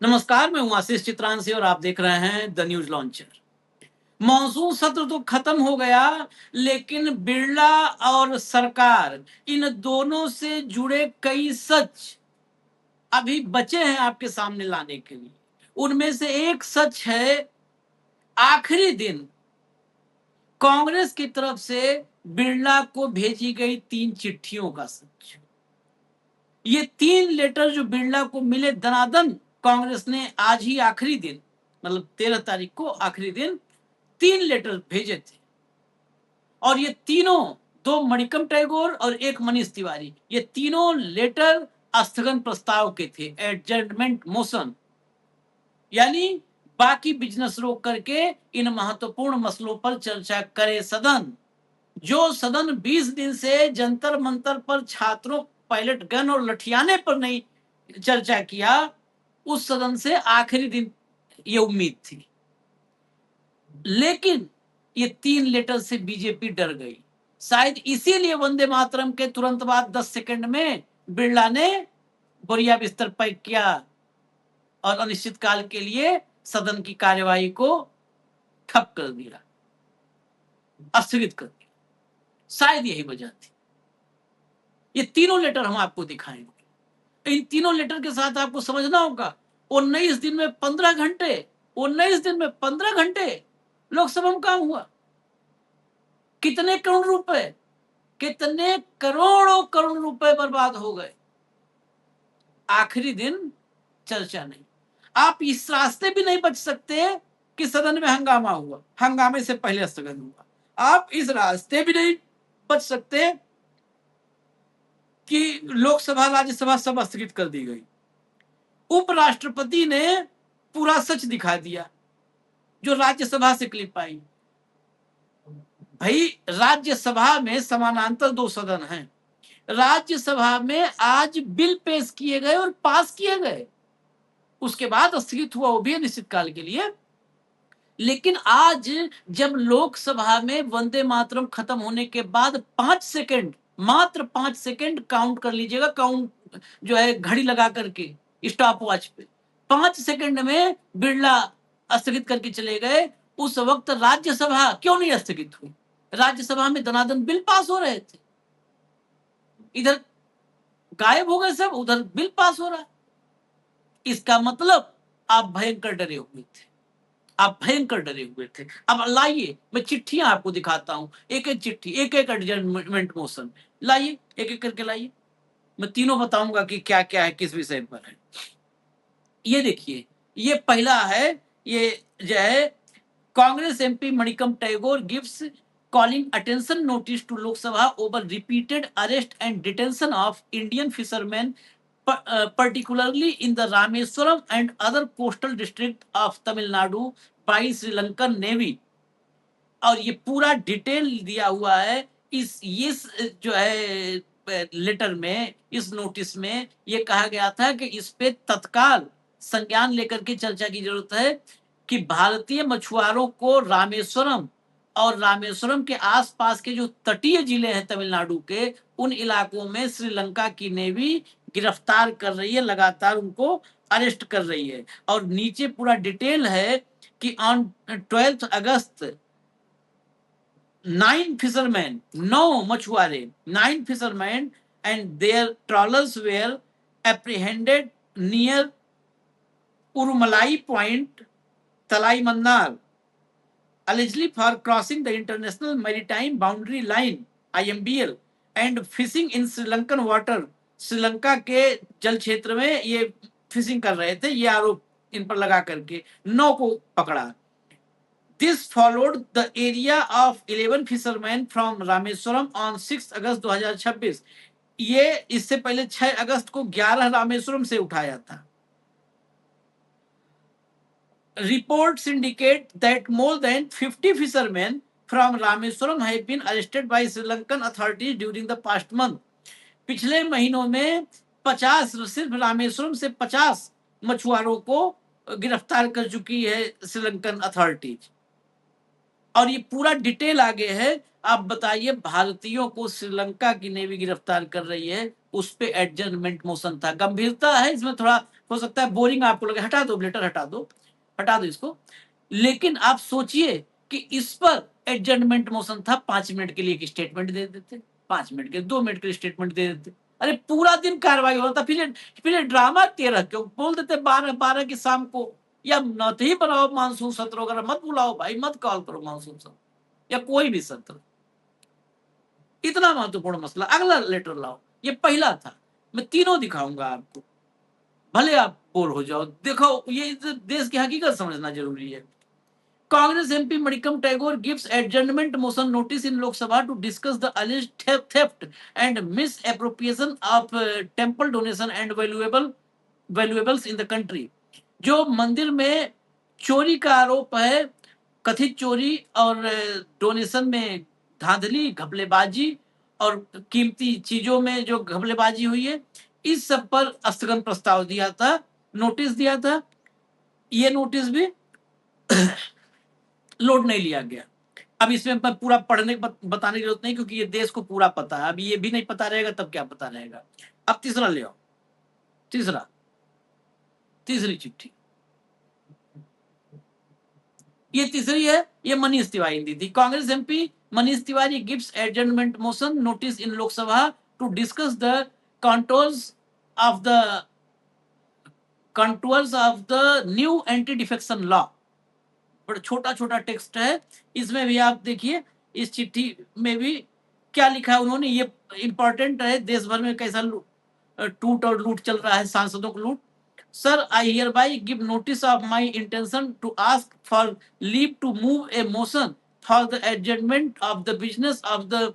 नमस्कार, मैं हूं आशीष चित्रांशी और आप देख रहे हैं द न्यूज लॉन्चर। मॉनसून सत्र तो खत्म हो गया, लेकिन बिरला और सरकार इन दोनों से जुड़े कई सच अभी बचे हैं आपके सामने लाने के लिए। उनमें से एक सच है आखिरी दिन कांग्रेस की तरफ से बिरला को भेजी गई 3 चिट्ठियों का सच। ये 3 लेटर जो बिरला को मिले दनादन, कांग्रेस ने आज ही आखिरी दिन मतलब 13 तारीख को आखिरी दिन 3 लेटर भेजे थे। और ये तीनों, 2 मणिकम टैगोर और 1 मनीष तिवारी, ये तीनों लेटर स्थगन प्रस्ताव के थे, एडजर्नमेंट मोशन। यानी बाकी बिजनेस रोक करके इन महत्वपूर्ण मसलों पर चर्चा करे सदन। जो सदन 20 दिन से जंतर मंतर पर छात्रों पायलट गन और लठियाने पर नहीं चर्चा किया, उस सदन से आखिरी दिन ये उम्मीद थी। लेकिन ये 3 लेटर से बीजेपी डर गई। शायद इसीलिए वंदे मातरम के तुरंत बाद 10 सेकंड में बिरला ने बोरिया बिस्तर पैक किया और अनिश्चितकाल के लिए सदन की कार्यवाही को ठप कर दिया, स्थगित कर दिया। शायद यही वजह थी। ये तीनों लेटर हम आपको दिखाएंगे। इन तीनों लेटर के साथ आपको समझना होगा 19 दिन में 15 घंटे, 19 दिन में 15 घंटे लोकसभा में काम हुआ। कितने करोड़ रुपए, कितने करोड़ों करोड़ रुपए बर्बाद हो गए। आखिरी दिन चर्चा नहीं। आप इस रास्ते भी नहीं बच सकते कि सदन में हंगामा हुआ, हंगामे से पहले स्थगन हुआ। आप इस रास्ते भी नहीं बच सकते कि लोकसभा राज्यसभा सब स्थगित कर दी गई। उपराष्ट्रपति ने पूरा सच दिखा दिया जो राज्यसभा से क्लिप आई। भाई, राज्यसभा में समानांतर 2 सदन हैं। राज्यसभा में आज बिल पेश किए गए और पास किए गए, उसके बाद स्थगित हुआ वो भी अनिश्चितकाल के लिए। लेकिन आज जब लोकसभा में वंदे मातरम खत्म होने के बाद 5 सेकंड, मात्र 5 सेकंड काउंट कर लीजिएगा, काउंट जो है घड़ी लगा करके स्टॉप वॉच पे 5 सेकंड में बिरला स्थगित करके चले गए। उस वक्त राज्यसभा क्यों नहीं स्थगित हुई? राज्यसभा में दनादन बिल पास हो रहे थे, इधर गायब हो गए सब, उधर बिल पास हो रहा है। इसका मतलब आप भयंकर डरे हुए थे, आप भयंकर डरे हुए थे। अब लाइए, मैं चिट्ठियां आपको दिखाता हूं, एक एक चिट्ठी, एक एक एडजर्नमेंट मोशन लाइए, एक एक करके लाइए। मैं तीनों बताऊंगा कि क्या क्या है, किस विषय पर है। ये देखिए, ये पहला है, ये जो है Congress MP Manickam Tagore gives calling attention notice to Lok Sabha over repeated arrest and detention of Indian fishermen, particularly in the Rameswaram and other coastal district of Tamil Nadu by Sri Lankan Navy। और ये पूरा detail दिया हुआ है इस जो है letter में, इस नोटिस में ये कहा गया था कि इस पे तत्काल संज्ञान लेकर के चर्चा की जरूरत है कि भारतीय मछुआरों को रामेश्वरम और रामेश्वरम के आसपास के जो तटीय जिले हैं तमिलनाडु के, उन इलाकों में श्रीलंका की नेवी गिरफ्तार कर रही है, लगातार उनको अरेस्ट कर रही है। और नीचे पूरा डिटेल है कि ऑन 12 अगस्त 9 fishermen, 9 मछुआरे, 9 fishermen and their trawlers were apprehended near Urumalai Point, Talaimannar, allegedly for crossing the International Maritime Boundary Line (IMBL) and fishing in Sri Lankan water। Sri Lanka के जल क्षेत्र में ये फिशिंग कर रहे थे, ये आरोप इन पर लगा करके 9 को पकड़ा। This followed the area of 11 fishermen from Rameswaram on 6 अगस्त 2026। ये इससे पहले 6 अगस्त को 11 रामेश्वरम से उठाया था। Reports indicate that more than 50 fishermen from Rameswaram have been arrested by Sri Lankan authorities during the past month। पिछले महीनों में 50, सिर्फ रामेश्वरम से 50 मछुआरों को गिरफ्तार कर चुकी है श्रीलंकन अथॉरिटीज। और ये पूरा डिटेल आगे है। आप बताइए, भारतीयों को श्रीलंका की नेवी गिरफ्तार कर रही है, उस पे एडजर्नमेंट मोशन था। गंभीरता है इसमें, थोड़ा हो सकता है बोरिंग आपको लगे, हटा दो लेटर, हटा दो इसको। लेकिन आप सोचिए कि इस पर एडजर्नमेंट मोशन था, 5 मिनट के लिए एक स्टेटमेंट दे देते, 5 मिनट के 2 मिनट के लिए स्टेटमेंट दे देते, अरे पूरा दिन कार्रवाई हो रहा था। फिर ड्रामा 13 क्यों बोल देते, 12 की शाम को, या मत ही बनाओ मानसून सत्र वगैरह, मत बुलाओ भाई, मत कॉल करो मानसून सत्र या कोई भी सत्र। इतना महत्वपूर्ण मसला, अगला लेटर लाओ। ये पहला था, मैं तीनों दिखाऊंगा आपको, भले आप बोर हो जाओ। देखो, ये देश की हकीकत समझना जरूरी है। Congress MP Manickam Tagore gives adjournment motion notice in Lok Sabha to discuss the alleged theft and misappropriation of temple donation and valuables in the country। जो मंदिर में चोरी का आरोप है, कथित चोरी और डोनेशन में धांधली, घपलेबाजी और कीमती चीजों में जो घपलेबाजी हुई है, इस सब पर स्थगन प्रस्ताव दिया था, नोटिस दिया था। ये नोटिस भी लोड नहीं लिया गया। अब इसमें मैं पूरा पढ़ने बताने की जरूरत नहीं, क्योंकि ये देश को पूरा पता है। अब ये भी नहीं पता रहेगा तब क्या पता रहेगा। अब तीसरा ले आओ, तीसरी चिट्ठी, ये तीसरी है, ये मनीष तिवारी दी थी। Congress MP Manish Tiwari gives adjournment motion notice in Lok Sabha to discuss the contours of the new anti defection law. बड़ा छोटा छोटा टेक्स्ट है, इसमें भी आप देखिए, इस चिट्ठी में भी क्या लिखा है उन्होंने, ये इंपॉर्टेंट है। देश भर में कैसा टूट और लूट चल रहा है, सांसदों को लूट। Sir, I hereby give notice of my intention to ask for leave to move a motion for the adjournment of the business of the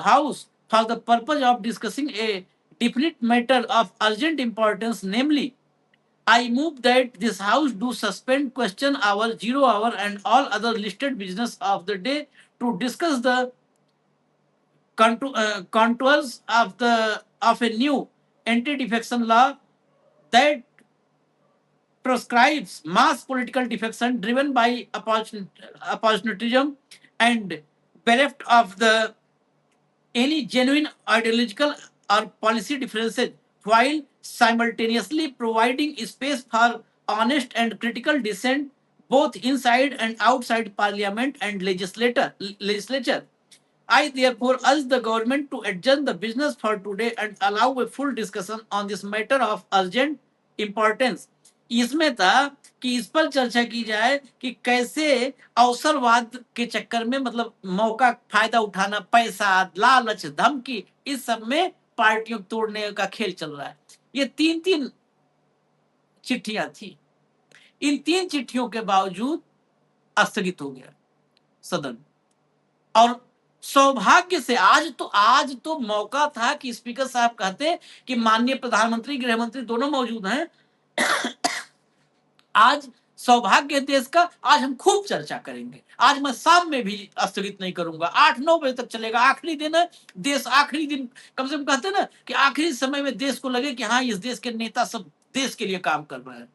house for the purpose of discussing a definite matter of urgent importance, namely I move that this house do suspend question hour, 0 hour and all other listed business of the day to discuss the contours of a new anti-defection law that proscribes mass political defection driven by opportunism and bereft of the any genuine ideological or policy differences, while simultaneously providing space for honest and critical dissent both inside and outside parliament and legislature. I therefore urge the government to adjourn the business for today and allow a full discussion on this matter of urgent importance। इसमें था कि इस पर चर्चा की जाए कि कैसे अवसरवाद के चक्कर में, मतलब मौका फायदा उठाना, पैसा, लालच, धमकी, इस सब में पार्टियों तोड़ने का खेल चल रहा है। ये 3 चिट्ठियां थी। इन 3 चिट्ठियों के बावजूद स्थगित हो गया सदन। और सौभाग्य से आज तो मौका था कि स्पीकर साहब कहते कि माननीय प्रधानमंत्री, गृह मंत्री दोनों मौजूद हैं। आज सौभाग्य देश का, आज हम खूब चर्चा करेंगे। आज मैं शाम में भी स्थगित नहीं करूंगा, 8-9 बजे तक चलेगा। आखिरी दिन है, देश आखिरी दिन, कम से कम कहते ना कि आखिरी समय में देश को लगे कि हाँ, इस देश के नेता सब देश के लिए काम कर रहे हैं।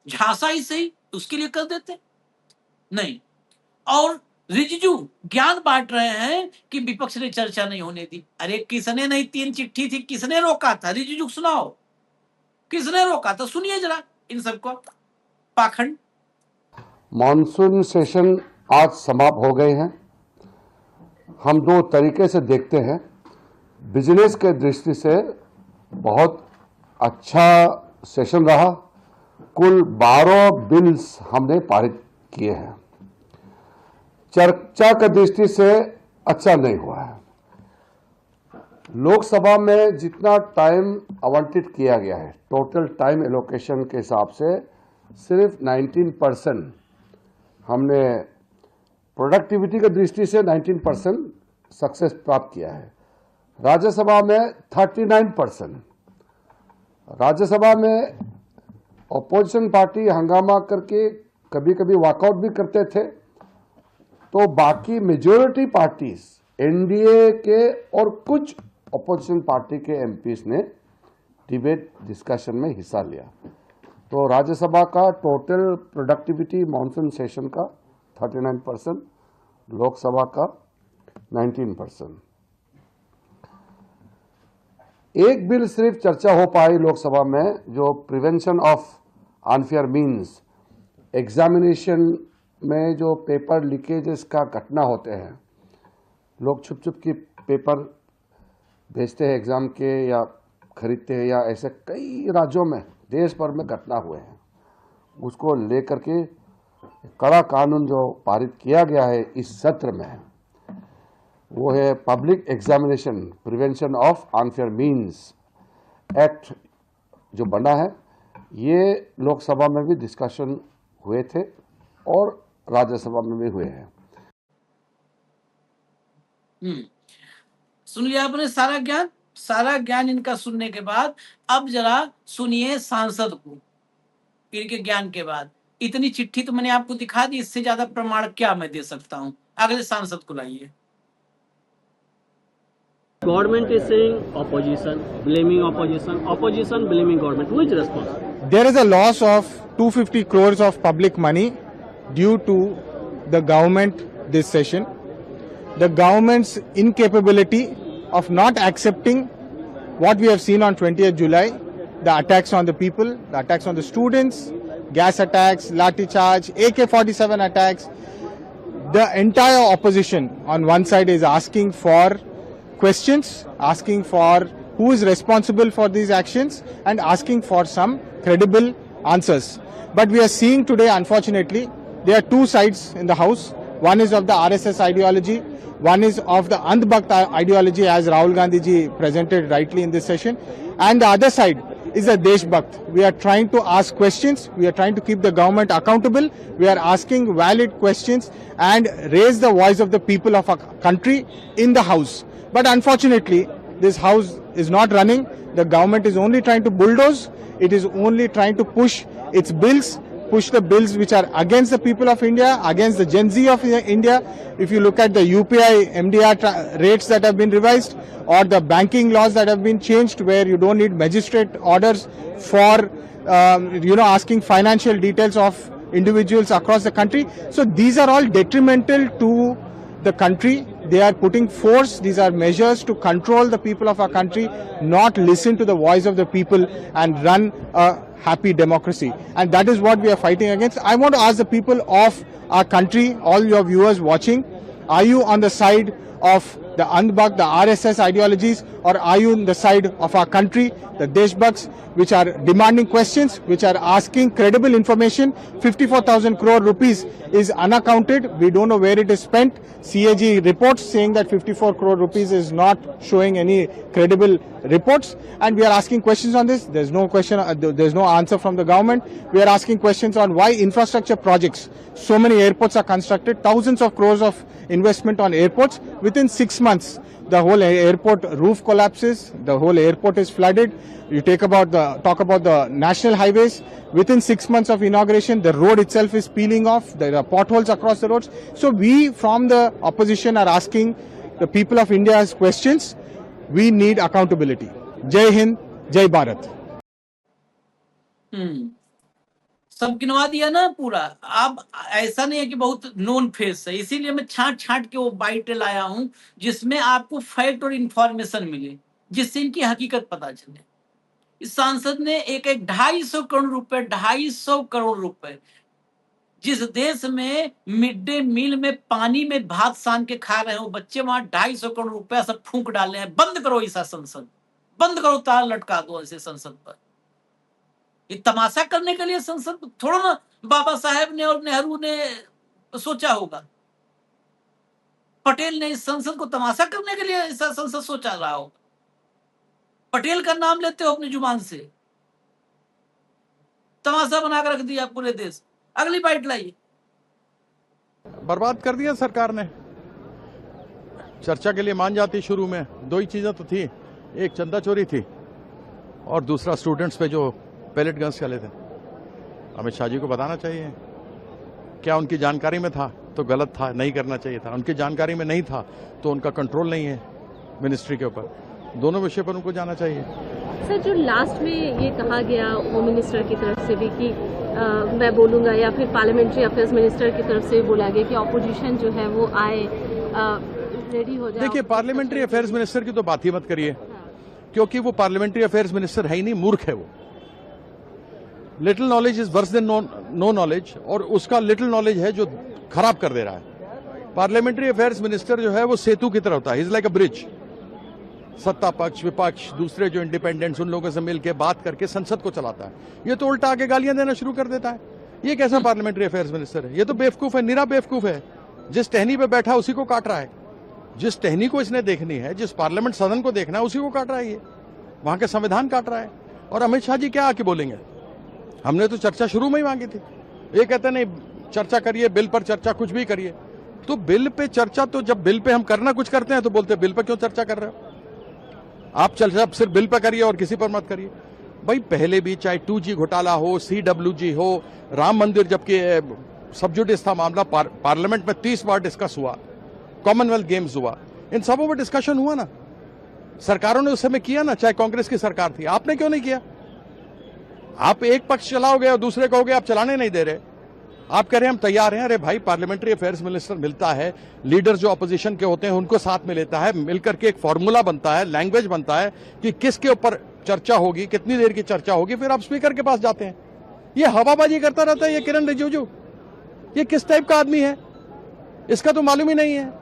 झांसा ही सही, उसके लिए कर देते नहीं। और रिजिजू ज्ञान बांट रहे हैं कि विपक्ष ने चर्चा नहीं होने दी। अरे किसने नहीं, 3 चिट्ठी थी, किसने रोका था? रिजिजू सुनाओ, किसने रोका था? सुनिए जरा इन सबको, पाखंड। मॉनसून सेशन आज समाप्त हो गए हैं। हम 2 तरीके से देखते हैं। बिजनेस के दृष्टि से बहुत अच्छा सेशन रहा। कुल 12 बिल्स हमने पारित किए हैं। चर्चा की दृष्टि से अच्छा नहीं हुआ है। लोकसभा में जितना टाइम आवंटित किया गया है, टोटल टाइम एलोकेशन के हिसाब से सिर्फ 19% हमने प्रोडक्टिविटी की दृष्टि से 19% सक्सेस प्राप्त किया है। राज्यसभा में 39%। राज्यसभा में अपोजिशन पार्टी हंगामा करके कभी कभी वॉकआउट भी करते थे, तो बाकी मेजॉरिटी पार्टीज, एनडीए के और कुछ अपोजिशन पार्टी के एमपीज ने डिबेट डिस्कशन में हिस्सा लिया। तो राज्यसभा का टोटल प्रोडक्टिविटी मॉनसून सेशन का 39%, लोकसभा का 19%। एक बिल सिर्फ चर्चा हो पाई लोकसभा में, जो prevention of unfair means, examination में जो पेपर लीकेजेस का घटना होते हैं, लोग छुप छुप के पेपर भेजते हैं एग्जाम के या खरीदते हैं, या ऐसे कई राज्यों में देश भर में घटना हुए हैं, उसको लेकर के कड़ा कानून जो पारित किया गया है इस सत्र में, वो है public examination prevention of unfair means act जो बना है। ये लोकसभा में भी डिस्कशन हुए थे और राज्यसभा में भी हुए हैं। सुन लिया आपने सारा ज्ञान इनका सुनने के बाद अब जरा सुनिए सांसद को। इनके ज्ञान के बाद इतनी चिट्ठी तो मैंने आपको दिखा दी, इससे ज्यादा प्रमाण क्या मैं दे सकता हूं। अगले सांसद को लाइए। Government is saying opposition, opposition blaming government. Who is responsible? There is a loss of 250 crores of public money due to the government this session. The government's incapability of not accepting what we have seen on 20th July, the attacks on the people, the attacks on the students, gas attacks, lathi charge, AK-47 attacks. The entire opposition on one side is asking for questions, asking for who is responsible for these actions and asking for some credible answers. But we are seeing today, unfortunately, there are two sides in the House. One is of the RSS ideology, one is of the Andhbhakt ideology, as Rahul Gandhi ji presented rightly in this session, and the other side is the Deshbhakt. We are trying to ask questions, we are trying to keep the government accountable, we are asking valid questions and raise the voice of the people of our country in the House. But unfortunately, this House is not running. The government is only trying to bulldoze. It is only trying to push its bills, push the bills which are against the people of India, against the Gen Z of India. If you look at the UPI MDR rates that have been revised, or the banking laws that have been changed, where you don't need magistrate orders for asking financial details of individuals across the country. So these are all detrimental to the country. They are putting force. These are measures to control the people of our country, not listen to the voice of the people and run a happy democracy. And that is what we are fighting against. I want to ask the people of our country, all your viewers watching, are you on the side of the Andhbhakt, the RSS ideologies, or are you on the side of our country, the Deshbhakts, which are demanding questions, which are asking credible information? 54,000 crore rupees is unaccounted. We don't know where it is spent. CAG reports saying that 54 crore rupees is not showing any credible reports. And we are asking questions on this. There's no question, there's no answer from the government. We are asking questions on why infrastructure projects, so many airports are constructed, thousands of crores of investment on airports. Within 6 months, the whole airport roof collapses, the whole airport is flooded. You talk about the national highways. Within 6 months of inauguration, the road itself is peeling off. There are potholes across the roads. So we from the opposition are asking the people of India's questions. We need accountability. Jai Hind, Jai Bharat. सब गिनवा दिया ना पूरा। अब ऐसा नहीं है कि बहुत नोन फेस है, इसीलिए मैं छांट के वो बाइट लाया हूं जिसमें आपको फैक्ट और इंफॉर्मेशन मिले, जिससे इनकी हकीकत पता चले। इस सांसद ने एक 250 करोड़ रुपए जिस देश में मिड डे मील में पानी में भात सान के खा रहे हो बच्चे, वहां 250 करोड़ रुपया सब फूंक डाले हैं। बंद करो ऐसा संसद, बंद करो, तार लटका दो ऐसे संसद पर। ये तमाशा करने के लिए संसद थोड़ा ना बाबा साहेब ने और नेहरू ने सोचा होगा। पटेल ने इस संसद को तमाशा करने के लिए ऐसा संसद सोचा रहा होगा। पटेल का नाम लेते हो अपनी जुबान से, तमाशा बनाकर रख दिया पूरे देश। अगली बाइट लाइए। बर्बाद कर दिया सरकार ने। चर्चा के लिए मान जाती शुरू में, दो ही चीजें तो थी, एक चंदा चोरी थी और दूसरा स्टूडेंट्स पे जो पैलेट गन्स चले थे। अमित शाह जी को बताना चाहिए, क्या उनकी जानकारी में था तो गलत था, नहीं करना चाहिए था। उनकी जानकारी में नहीं था तो उनका कंट्रोल नहीं है मिनिस्ट्री के ऊपर। दोनों विषय पर उनको जाना चाहिए। सर, जो लास्ट में ये कहा गया होम मिनिस्टर की तरफ से भी कि मैं बोलूँगा, या फिर पार्लियामेंट्री अफेयर्स मिनिस्टर की तरफ से बोला गया कि ऑपोजिशन जो है वो आए, रेडी हो जाए। देखिए, पार्लियामेंट्री अफेयर्स मिनिस्टर की तो बात ही मत करिए। क्योंकि वो पार्लियामेंट्री अफेयर्स मिनिस्टर है ही नहीं, मूर्ख है वो। Little knowledge is worse than no knowledge, और उसका लिटिल नॉलेज है जो खराब कर दे रहा है। पार्लियामेंट्री अफेयर्स मिनिस्टर जो है वो सेतु की तरह होता है, इज लाइक अ ब्रिज। सत्ता पक्ष, विपक्ष, दूसरे जो इंडिपेंडेंट्स, उन लोगों से मिलकर बात करके संसद को चलाता है। ये तो उल्टा आके गालियां देना शुरू कर देता है। ये कैसा पार्लियामेंट्री अफेयर्स मिनिस्टर है? ये तो बेवकूफ है, निरा बेवकूफ है। जिस टहनी पे बैठा उसी को काट रहा है, जिस टहनी को इसने देखनी है, जिस पार्लियामेंट सदन को देखना है, उसी को काट रहा है। ये वहां के संविधान काट रहा है। और अमित शाह जी क्या आके बोलेंगे? हमने तो चर्चा शुरू में ही मांगी थी। ये कहते नहीं चर्चा करिए, बिल पर चर्चा, कुछ भी करिए। तो बिल पे चर्चा, तो जब बिल पे हम करना कुछ करते हैं तो बोलते हैं बिल पर क्यों चर्चा कर रहे हो? आप चर्चा सिर्फ बिल पर करिए और किसी पर मत करिए। भाई पहले भी चाहे 2G घोटाला हो, CWG हो, राम मंदिर जबकि सब जुडिस था मामला, पार्लियामेंट में 30 बार डिस्कस हुआ, कॉमनवेल्थ गेम्स हुआ, इन सबों पर डिस्कशन हुआ ना। सरकारों ने उस समय किया ना, चाहे कांग्रेस की सरकार थी। आपने क्यों नहीं किया? आप एक पक्ष चलाओगे और दूसरे कहोगे आप चलाने नहीं दे रहे। आप कह रहे हैं हम तैयार हैं। अरे भाई, पार्लियामेंट्री अफेयर्स मिनिस्टर मिलता है, लीडर जो अपोजिशन के होते हैं उनको साथ में लेता है, मिलकर के एक फॉर्मूला बनता है, लैंग्वेज बनता है कि किसके ऊपर चर्चा होगी, कितनी देर की चर्चा होगी, फिर आप स्पीकर के पास जाते हैं। ये हवाबाजी करता रहता है ये किरण रिजिजू। ये किस टाइप का आदमी है, इसका तो मालूम ही नहीं है।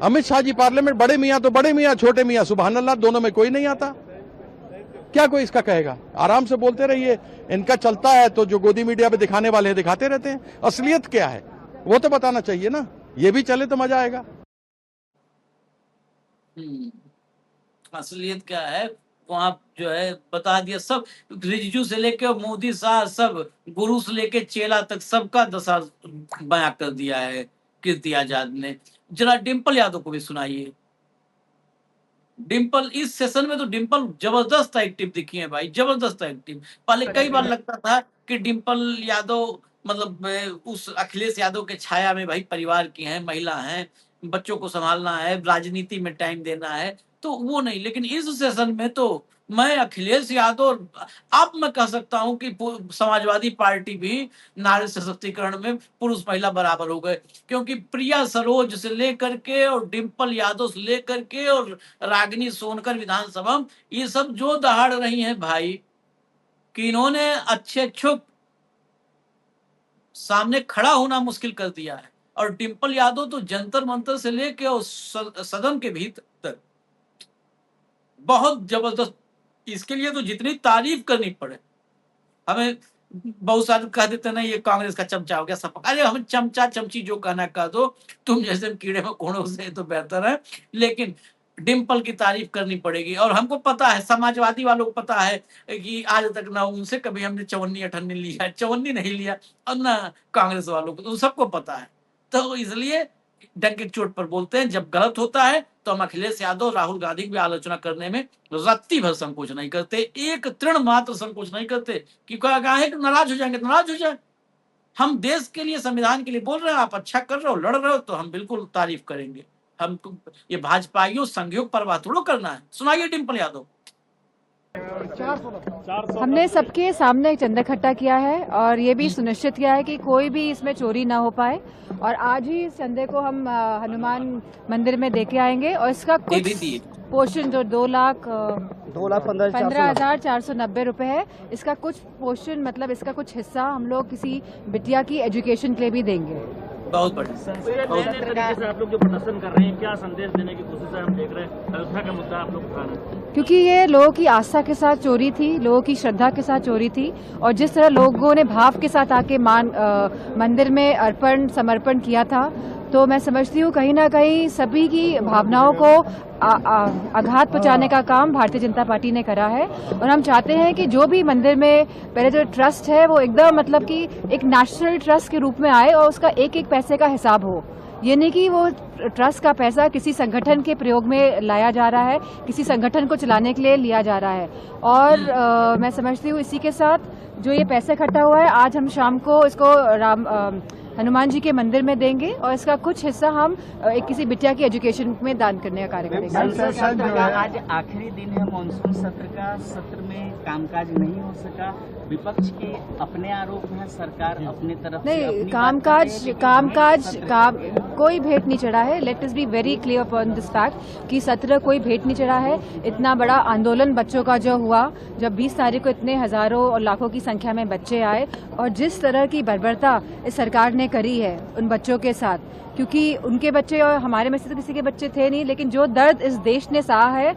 अमित शाह जी पार्लियामेंट, बड़े मियां तो बड़े मियां, छोटे मियां सुभान अल्लाह, दोनों में कोई नहीं आता। क्या कोई इसका कहेगा? आराम से बोलते रहिए। इनका चलता है तो जो गोदी मीडिया पे दिखाने वाले हैं दिखाते रहते हैं। असलियत क्या है वो तो बताना चाहिए ना। ये भी चले तो मजा आएगा। असलियत क्या है वहां जो है बता दिया। सब रिजिजू से लेके मोदी शाह, सब गुरु से लेके चेला तक सबका दशा बयां कर दिया है कीर्ति आजाद ने। जरा डिम्पल यादव को भी सुनाइए। डिम्पल इस सेशन में तो डिम्पल जबरदस्त एक्टिव दिखी है भाई, जबरदस्त एक्टिव। पहले कई बार लगता था कि डिम्पल यादव मतलब उस अखिलेश यादव के छाया में भाई परिवार की हैं, महिला हैं, बच्चों को संभालना है, राजनीति में टाइम देना है, तो वो नहीं। लेकिन इस सेशन में तो मैं अखिलेश यादव, अब मैं कह सकता हूं कि समाजवादी पार्टी भी नारी सशक्तिकरण में पुरुष महिला बराबर हो गए, क्योंकि प्रिया सरोज से लेकर के और डिम्पल यादव से लेकर के और रागिनी सोनकर विधानसभा, ये सब जो दहाड़ रही हैं भाई कि इन्होंने अच्छे सामने खड़ा होना मुश्किल कर दिया है। और डिम्पल यादव तो जंतर मंतर से लेके और सदन के भीतर बहुत जबरदस्त। इसके लिए तो जितनी तारीफ करनी पड़े। हमें बहुत सारे कह देते ना ये कांग्रेस का चमचा हो गया सब। अरे हम चमचा चमची जो कहना कह दो, तुम जैसे कीड़े मकोड़ों से तो बेहतर है। लेकिन डिम्पल की तारीफ करनी पड़ेगी। और हमको पता है, समाजवादी वालों को पता है कि आज तक ना उनसे कभी हमने 54-58 लिया है, 54 नहीं लिया, और ना कांग्रेस वालों को, तो सबको पता है। तो इसलिए डंके चोट पर बोलते हैं। जब गलत होता है तो हम अखिलेश यादव, राहुल गांधी की भी आलोचना करने में रत्ती भर संकोच नहीं करते, एक तृण मात्र संकोच नहीं करते कि कहें नाराज हो जाएंगे, नाराज हो जाए। हम देश के लिए, संविधान के लिए बोल रहे हैं, आप अच्छा कर रहे हो, लड़ रहे हो, तो हम बिल्कुल तारीफ करेंगे। हम ये भाजपाइयों संघयोग परवाह थोड़ा करना है। सुनाइए डिम्पल यादव। हमने सबके सामने एक चंदा इकट्ठा किया है और ये भी सुनिश्चित किया है कि कोई भी इसमें चोरी ना हो पाए। और आज ही इस चंदे को हम हनुमान मंदिर में दे के आएंगे और इसका कुछ पोर्शन जो 2,15,490 रुपए है, इसका कुछ पोर्शन मतलब इसका कुछ हिस्सा हम लोग किसी बिटिया की एजुकेशन के लिए भी देंगे। बहुत बढ़िया। तरीके से आप लोग जो प्रदर्शन कर रहे हैं, क्या संदेश देने की कोशिश है? हम देख रहे हैं अयोध्या का मुद्दा आप लोग उठा रहे हैं, क्योंकि ये लोगों की आस्था के साथ चोरी थी, लोगों की श्रद्धा के साथ चोरी थी। और जिस तरह लोगों ने भाव के साथ आके मंदिर में समर्पण किया था, तो मैं समझती हूँ कहीं ना कहीं सभी की भावनाओं को आघात पहुंचाने का काम भारतीय जनता पार्टी ने करा है। और हम चाहते हैं कि जो भी मंदिर में पहले जो ट्रस्ट है वो एकदम मतलब कि एक नेशनल ट्रस्ट के रूप में आए और उसका एक एक पैसे का हिसाब हो। ये नहीं कि वो ट्रस्ट का पैसा किसी संगठन के प्रयोग में लाया जा रहा है, किसी संगठन को चलाने के लिए लिया जा रहा है। और मैं समझती हूँ इसी के साथ जो ये पैसा इकट्ठा हुआ है, आज हम शाम को इसको हनुमान जी के मंदिर में देंगे और इसका कुछ हिस्सा हम किसी बिटिया की एजुकेशन में दान करने का कार्य करेंगे। आज आखिरी दिन है मानसून सत्र का, सत्र में कामकाज नहीं हो सका, विपक्ष के अपने आरोप हैं, सरकार अपने तरफ से नहीं, अपनी कामकाज कोई भेंट नहीं चढ़ा है। Let us be very clear upon this fact कि 17 कोई भेंट नहीं चढ़ा है। इतना बड़ा आंदोलन बच्चों का जो हुआ, जब 20 तारीख को इतने हजारों और लाखों की संख्या में बच्चे आए, और जिस तरह की बर्बरता इस सरकार ने करी है उन बच्चों के साथ, क्योंकि उनके बच्चे और हमारे में से तो किसी के बच्चे थे नहीं, लेकिन जो दर्द इस देश ने सहा है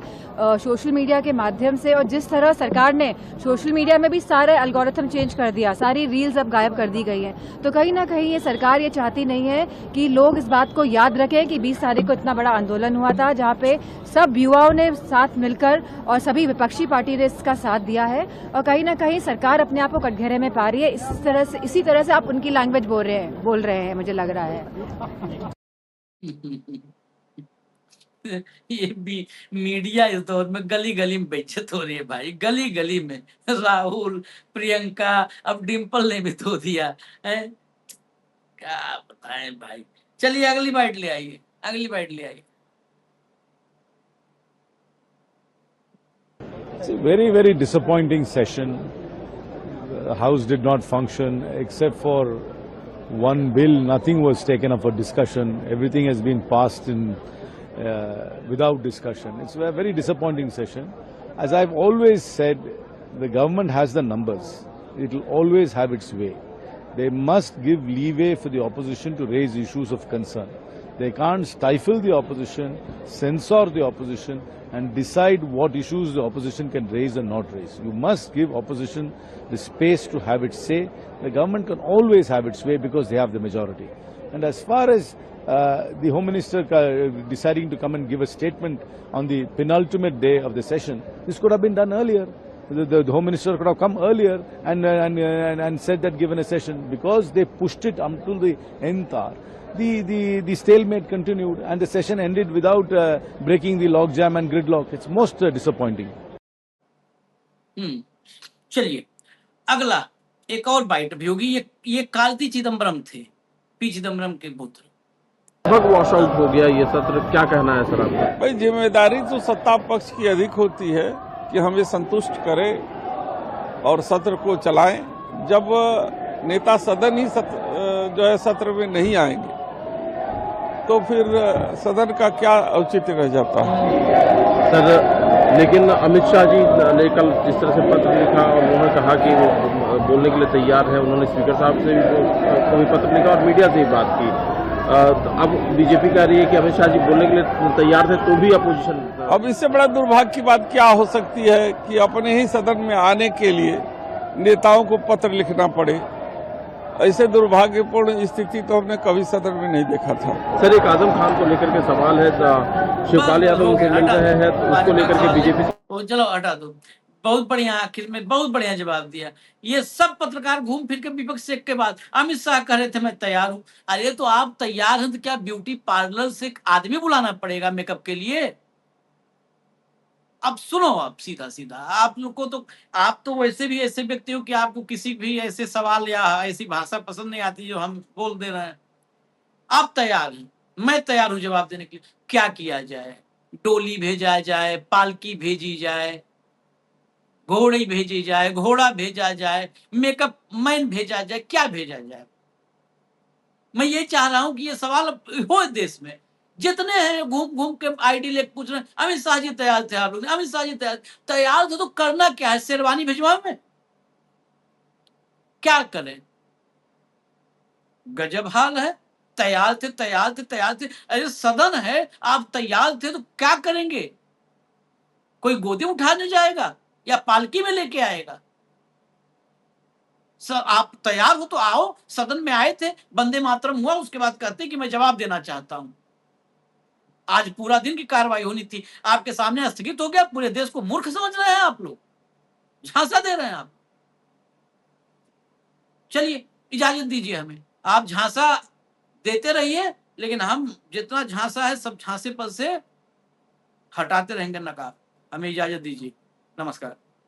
सोशल मीडिया के माध्यम से, और जिस तरह सरकार ने सोशल मीडिया में भी सारे एल्गोरिथम चेंज कर दिया, सारी रील्स अब गायब कर दी गई हैं, तो कहीं ना कहीं ये सरकार ये चाहती नहीं है कि लोग इस बात को याद रखें कि 20 तारीख को इतना बड़ा आंदोलन हुआ था, जहाँ पे सब युवाओं ने साथ मिलकर और सभी विपक्षी पार्टी ने इसका साथ दिया है, और कहीं ना कहीं सरकार अपने आप को कटघरे में पा रही है। इसी तरह से आप उनकी लैंग्वेज बोल रहे हैं, मुझे लग रहा है। ये भी मीडिया इस दौर में गली गली में बेइज्जत हो रही है भाई, गली गली में। राहुल, प्रियंका, अब डिम्पल ने भी धो दिया है। क्या बताएं भाई। चलिए अगली बाइट ले आइए, अगली बाइट ले आइए। It's a very, very disappointing session. The House did not function except for one bill. Nothing was taken up for discussion. Everything has been passed without discussion. It's a very disappointing session. As I've always said, the government has the numbers. It will always have its way. They must give leeway for the opposition to raise issues of concern. They can't stifle the opposition, censor the opposition, and decide what issues the opposition can raise and not raise. You must give opposition the space to have its say. The government can always have its way because they have the majority. And as far as the Home Minister deciding to come and give a statement on the penultimate day of the session, this could have been done earlier. The Home Minister could have come earlier and said that given a session. Because they pushed it until the nth hour, the stalemate continued and the session ended without breaking the logjam and gridlock. It's most disappointing. चलिए अगला एक और bite भी होगी। ये कार्ति चिदम्बरम थे, P Chidambaram के पुत्र। लगभग वॉश आउट हो गया ये सत्र, क्या कहना है सर आपका? भाई जिम्मेदारी तो सत्ता पक्ष की अधिक होती है कि हमें संतुष्ट करें और सत्र को चलाएं। जब नेता सदन ही जो है सत्र में नहीं आएंगे तो फिर सदन का क्या औचित्य रह जाता है। सर लेकिन अमित शाह जी ने कल जिस तरह से पत्र लिखा और उन्होंने कहा कि वो बोलने के लिए तैयार है, उन्होंने स्पीकर साहब से भी पत्र लिखा और मीडिया से भी बात की। तो अब बीजेपी कह रही है कि अमित शाह जी बोलने के लिए तैयार थे तो भी अपोजिशन। अब इससे बड़ा दुर्भाग्य की बात क्या हो सकती है कि अपने ही सदन में आने के लिए नेताओं को पत्र लिखना पड़े। ऐसे दुर्भाग्यपूर्ण स्थिति तो हमने कभी सदन में नहीं देखा था। सर एक आजम खान को लेकर के सवाल है, शिवपाल यादव उनसे मिल रहे हैं तो उसको लेकर के बीजेपी से चलो हटा दो। बहुत बढ़िया, आखिर में बहुत बढ़िया जवाब दिया। ये सब पत्रकार घूम फिर के विपक्ष से के बाद अमित शाह कह रहे थे मैं तैयार हूं। अरे तो आप तैयार हैं तो क्या ब्यूटी पार्लर से एक आदमी बुलाना पड़ेगा मेकअप के लिए? अब सुनो, आप सीधा सीधा आप लोग को तो आप तो वैसे भी ऐसे व्यक्ति हो कि आपको किसी भी ऐसे सवाल या ऐसी भाषा पसंद नहीं आती जो हम बोल दे रहे हैं। आप तैयार हैं, मैं तैयार हूं जवाब देने के लिए। क्या किया जाए? डोली भेजा जाए, पालकी भेजी जाए, घोड़ी भेजी जाए, घोड़ा भेजा जाए, मेकअप मैन भेजा जाए, क्या भेजा जाए? मैं ये चाह रहा हूं कि ये सवाल हो देश में। जितने हैं घूम घूम के आईडी लेके पूछ रहे हैं अमित शाह जी तैयार थे, आप लोग अमित शाह जी तैयार थे तो करना क्या है? शेरवानी भिजवा में क्या करें? गजब हाल है। तैयार थे तैयार थे तैयार थे। अरे सदन है, आप तैयार थे तो क्या करेंगे? कोई गोदी उठाने जाएगा या पालकी में लेके आएगा? सर आप तैयार हो तो आओ। सदन में आए थे, वंदे मातरम हुआ, उसके बाद कहते कि मैं जवाब देना चाहता हूं। आज पूरा दिन की कार्रवाई होनी थी, आपके सामने स्थगित हो गया। पूरे देश को मूर्ख समझ रहे हैं आप लोग, झांसा दे रहे हैं आप। चलिए इजाजत दीजिए हमें, आप झांसा देते रहिए, लेकिन हम जितना झांसा है सब झांसे पर से हटाते रहेंगे नकाब। हमें इजाजत दीजिए, नमस्कार।